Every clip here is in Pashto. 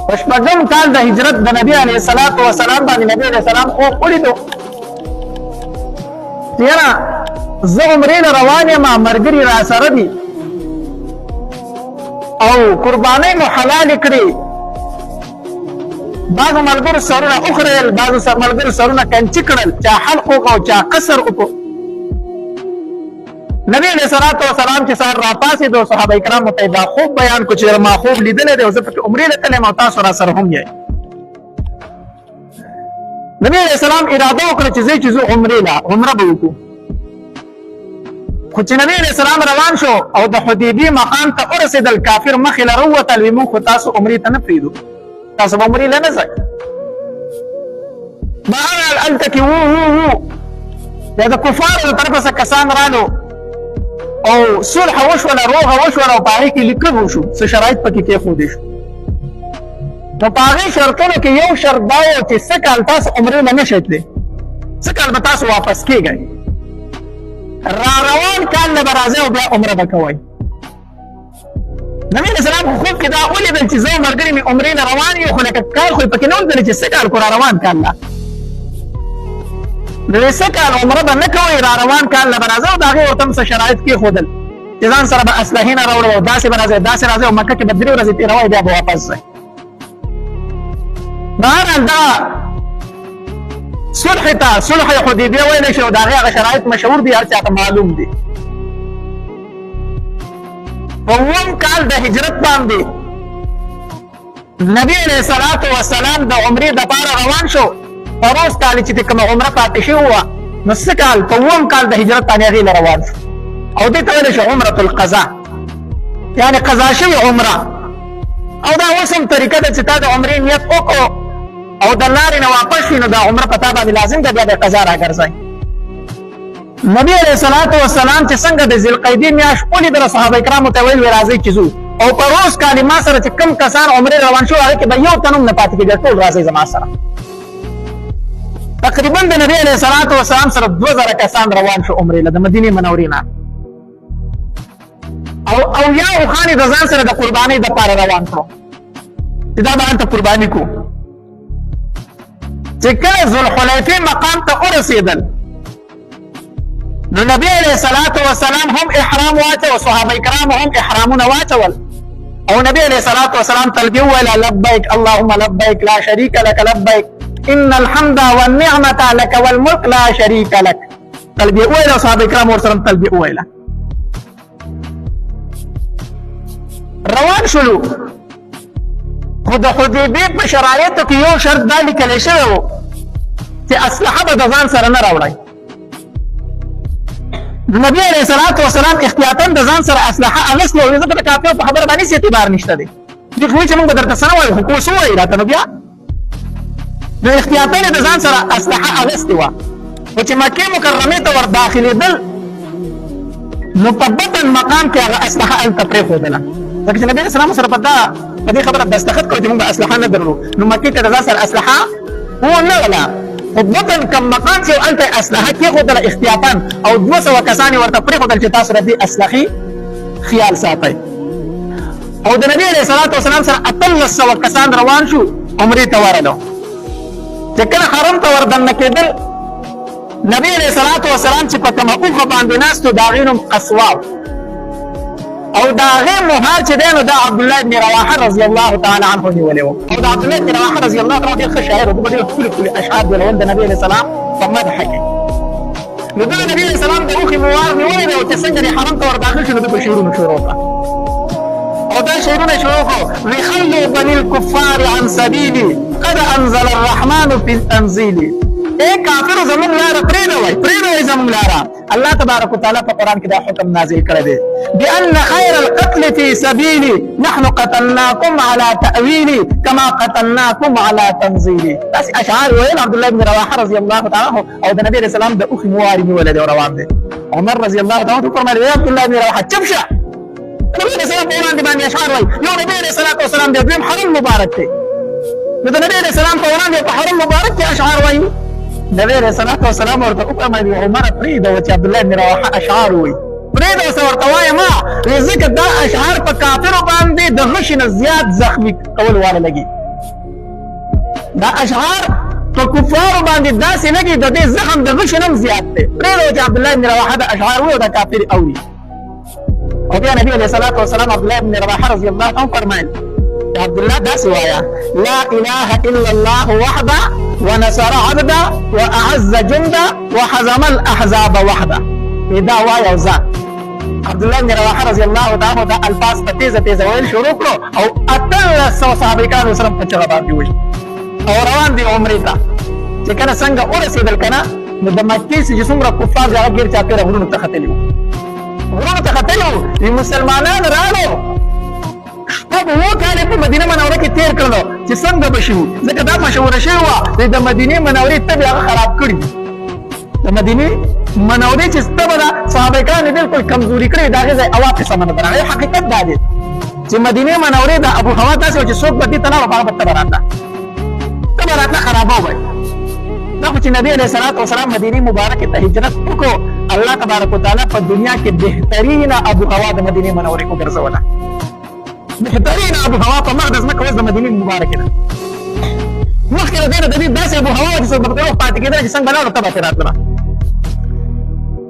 په شپږم کال د هجرت د نبی علیه الصلاة والسلام باندې نبی علیه السلام خوب ولیدو چې یاره زه عمرې له روان یم ملګري را سره دي او قربانۍ مو حلالې کړې بعضو ملګرو سرونه وخریل بعضو ملګرو سرونه کنچي کړل چا حلق وکړو چا قصر وکړو نبی علیه الصلاة والسلام چې سهار راپاڅېدو صحابه کرامو ته یې دا خوب بیان کړو چې ما خوب لیدلی دی او زه پکې عمرې له تللی یم او تاسو را سره هم یې نبی علیه السلام اراده وکړه چې ځئ چې ځو عمرې له عمره به وکړو خو چې نبی علیه السلام روان شو او د حدیبیې مقام ته ورسېدل کافر مخې له راووتل ویې موږ خو تاسو عمرې ته نه پرېږدو تاسو به عمرې له نه ځئ بهرحال هلته کې وو بیا د کفارو د طرفه څه کسان رالو او صلح وشوله روغه وشوله او په هغې کې لیکل وشو څه شرایط پکې کېښودی شو نو په هغې شرطونو کې یو شرط دا و چې څه کال تاسو عمرې له نه شئ تللی څه کال به تاسو واپس کېږئ را روان کال نه به راځئ او بیا عمره به کوئ نبی علیه السلام خو خوب کې دا ولیدل چې زه او ملګري مې عمرې نه روان یو خو لکه کال خو یې پکې نه ولیدلې چې څه کال خو را روان کال نه د دې څه کال عمره به نه کوئ را روان کال نه به راځئ او د هغې ورته هم څه شرایط کېښودل چې ځان سره به اسلحې نه راوړئ او داسې به راځئ داسې راځئ او مکه کې به 3 ورځې تېروئ بیا به واپس ځئ بهرحال دا صلح ته صلح حدیبیه ویلی شي او د هغې هغه شرایط مشهور دي هر چا ته معلوم دي په 9 کال د هجرت باندې نبی علیه الصلاة والسلام د عمرې دپاره روان شو په روز کال چې کومه عمره پاتې شوې وه نو څه کال په 9 کال د هجرت باندې هغې له روان شو او دې ته ویلی شو عمرة القضا یعنې قضا شوې عمره او دا اوس هم طریقه ده چې تا د عمرې نیت وکړو او د لارې نه واپس شوي نو دا عمره په تا باندې لازم ده بیا د قضا راګرځئ نبی علیه الصلاة والسلام چې څنګه د ذوالقعدې میاشت ولیدله صحابه کرامو ته ویل وی راځئ چې ځو او په روز کال ما سره چې کوم کسان عمرې روان شو هغې کې به یو تن هم نه پاتې کېږي ټول راځئ زما سره تقریبا د نبی علیه الصلاة والسلام سره 2000 کسان روان شو عمرې له د مدینې منورې نه او یا اوښان یې د ځان سره د قربانۍ دپاره روان کړو چې دا به هلته قرباني کړو چې کله ذوالحلیفې مقام ته ورسېدل نو نبی علیه الصلاة والسلام هم احرام واچو صحابه کرامو هم احرامونه واچول او نبی علیه الصلاة والسلام تلبیه وویله لبیک اللهم لبیک لا شریک لک لبیک ان الحمد والنعمة لك والملك لا شريك لك تلبیه وویله صحابه کرامو ورسره تلبیه وویله روان شولو خو د حدیبیې په شرایطو کې یو شرط دا لیکلی شوی و چې اسلحه به د ځان سره نه راوړئ نبی علیه الصلاة والسلام احتیاطاً د ځان سره اسلحه اخیستې وه ځکه د کافرو په خبره باندې هېڅ اعتبار نشته دی دوی خو وایي چې موږ به درته څه نه وایو خو کوس ووایي راته نو بیا نو احتیاطاً یې د ځان سره اسلحه اخیستې وه خو چې مکې مکرمې ته ور داخلېدل نو په بطن مقام کې هغه اسلحه هلته پرېښودله ځکه چې نبي علیه السلام سره په دې خبره دستخط کړی چې موږ به اسلحه نه درلو نو مکې ته د ځان سره اسلحه ونه وله خو بطن کم مقام چې هلته یې اسلحه کېښودله احتیاطاً او 200 کسان یې ورته پرېښودل چې تاسو د دې اسلحې خیال ساتئ او د نبي علیه الصلاة والسلام سره 1800 کسان روان شو عمرې ته ورغلو چې کله حرم ته ور دننه کېدل نبی علیه الصلاة والسلام چې په کومه اوښه باندې ناست و د هغې نوم قصوا او د هغې مهار چې دی نو دا عبدالله بن رواحه رضی الله تعالی عنه نیولی و او د عبدالله بن رواحه رضی الله عنه ډېر ښه شاعر و دومره ډېر ښکلي اشعار ویلول د نبي علیه السلام په مدحه کې نو ده د نبي علیه السلام د اوښې مهار نیولی دی او چې څنګه دې حرم ته ور داخل شو نو ده په شعرونو شروع کړه او دا شعرونه شروع کړو وخلوا بني الكفار عن سبيلي قد انزل الرحمن في التنزيل اے کافرو زمون لاره پرېږدئ زمون لاره الله تبارک وتعالی په قرآن کې دا حکم نازل کړی دی بأن خير القتل في سبيلي نحن قتلناكم على تأويلي كما قتلناكم على تنزيلي داسې اشعار ویل عبدالله بن رواحه رضی الله تعالی عنه او د نبي علیه السلام د اوښې مواري نیولی دی او روان دی عمر رضی الله تعالی عنه وفرمایل ای عبدالله بن رواحه چپ شه نبي علیه السلام په وړاندې باندې اشعار وایي یو نبي علیه الصلاة والسلام دی دویم حرم مبارک دی نو د نبي علیه السلام په وړاندې په حرم مبارک کې اشعار وایي نبی علیه الصلاة والسلام ورته وفرمایل عمره پرېږده چې عبدالله بن رواحه اشعار وایي پرېږده ورته ورته وایم ځکه دا اشعار په کافرو باندې د غشي نه زیات زخمي کول واله لګي دا اشعار په کفارو باندې داسې لګي د دې زخم د غش نم زیات دی پرېږدو چې عبدالله بن رواحه د اشعار وایي او د کافر اوري او بیا نبي علیه الصلاة والسلام عبدالله بن رواحه رضی الله عنه فرمایل عبدالله داسې وایه لا اله الا الله وحده ونصر عبده واعز جنده وحزم الاحزاب وحده دا وایه او ځه عبدالله بن رواحه رضی الله تعالی دا الفاظ په تیزه تیزه ویل شروع کړو او 1800 صحابه کرام سره په چغه باندې وایي او روان دي عمرې ته چې کله څنګه ورسېدل که نه نو د مکې چې څومره کفار دي هغه ګیر چاپېره غرونو ته ختلي وو غرونو ته ختلي وو مسلمانان راغلو شپږ اووه کاله په مدینه منوره کې تېر کړلو چې څنګه به شي ځکه دا مشوره شوې وه چې د مدینې منورې تبې هغه خراب کړي د مدینې منورې چې تبه ده صحابه کرام یې بلکل کمزوري کړې د هغې ځای اوا قسه نه ده هغې حقیقت دا دی چې مدینې منورې د ابو هوا داسې وه چې څوک به دې ته نه وه هغه به تبه راته راتله خرابه وای دا خو چې نبی علیه الصلاة والسلام مدینې مبارکې ته هجرت وکړو الله تبارک وتعالی په دنیا کې بهترینه ابو هوا د مدینې منورې وګرځوله بهترینه ابو هوا په مخ د ځمکه اوس د مدینې مبارکې ده مخکې له دې نه د دې داسې ابو هوا وه چې څوک به پرې پاتې کېدله چې څنګه به لاړو تبه ترې راتله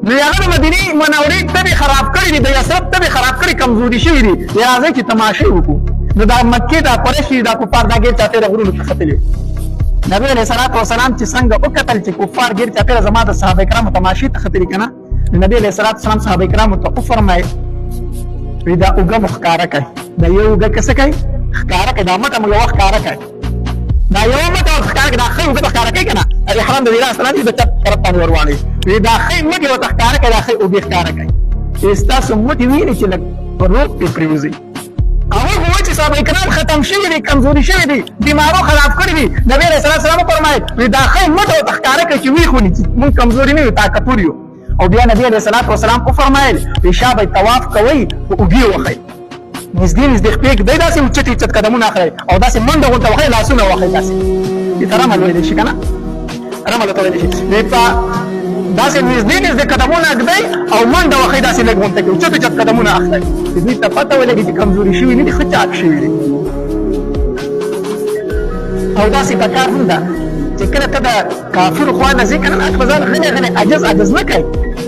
نو هغه د مدینې منورې تبې خراب کړي دي د یثرب تبې خراب کړي کمزوري شوي دي راځئ چې تماشې وکړو نو دا مکې دا قریش دي دا کفار دا ګیر چاپېره غرونو کې ختلي نبی علیه الصلاة والسلام چې څنګه وکتل چې کفار ګیر چاپېره زما د صحابه کرامو تماشې ته ختلي که نه نبی علیه الصلاة والسلام صحابه کرامو ته وفرمایل وایي دا اوږه مو ښکاره کړئ دا یو اوږه که څه کوي ښکاره کړئ دا مټه مو یوه ښکاره کړئ دا یوه مټه ور ښکاره کړئ دا ښۍ اوږه به ښکاره کوي که نه احرام د ویلا سلام چې د چپ طرف باندې ور واړوي وایي دا ښۍ مټې ورته ښکاره کړئ دا ښۍ اوږې ښکاره کړئ چې ستاسو مټې ویني چې لږ په روغ پرې پرېوځي هغوی خو وایي چې صحابه کرام ختم شوي دي کمزوري شوي دي بیمارو خلاف کړي دي نبي علیه السلام وفرمایل وایي دا ښۍ مټه ورته ښکاره کړئ چې ویښ ونیسي مونږ کمزوري نه یو طاقتور یو او بیا نبی علیه السلام وفرمایل وایي شابه طواف کوئ خو اوږې وښئ نږدې نږدې خپې ږدئ داسې اوچت اوچت قدمونه اخلئ او داسې منډه غونته وښئ لاسونه وښئ داسې دې ته رمل ویلی شي که نه رمل ورته ویلی شي داسې نږدې نږدې قدمونه ږدئ او منډه وښئ داسې لږ غونته کې اوچت اوچت قدمونه اخلئ چې دوی ته پته ولګي چې کمزوري شوي نه دي ښه چاک شوي دي او داسې پکار هم ده چې کله ته د کافرو خوا نه ځې که نه په ځان غلی غلی عجز نه کوي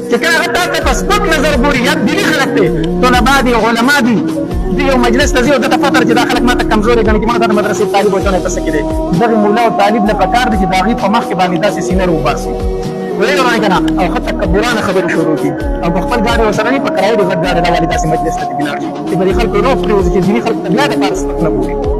چې کله هغه تا ته په سپک نظر ګوري یا دیني خلک دی طلبا دي علما دي دې یو مجلس ته ځي او دته فطر چې دا خلک ما ته کمزوري ګڼي چې ما ته د مدرسې طالب وچونه پسې کې دی دغې ملا او طالب نه پکار دي چې د هغې په مخ کې باندې داسې سینه روباسي ویل باندې که نه او ښه تکبرانه خبرې شروع کړي او په خپل ګاډي ورسره نه په کرایې د غټ ګاډي راوالي داسې مجلس ته چې ولاړ شي چې به دې خلکو روغ پرېوځي چې دیني خلکو ته بیا دپاره سپک نه ګوري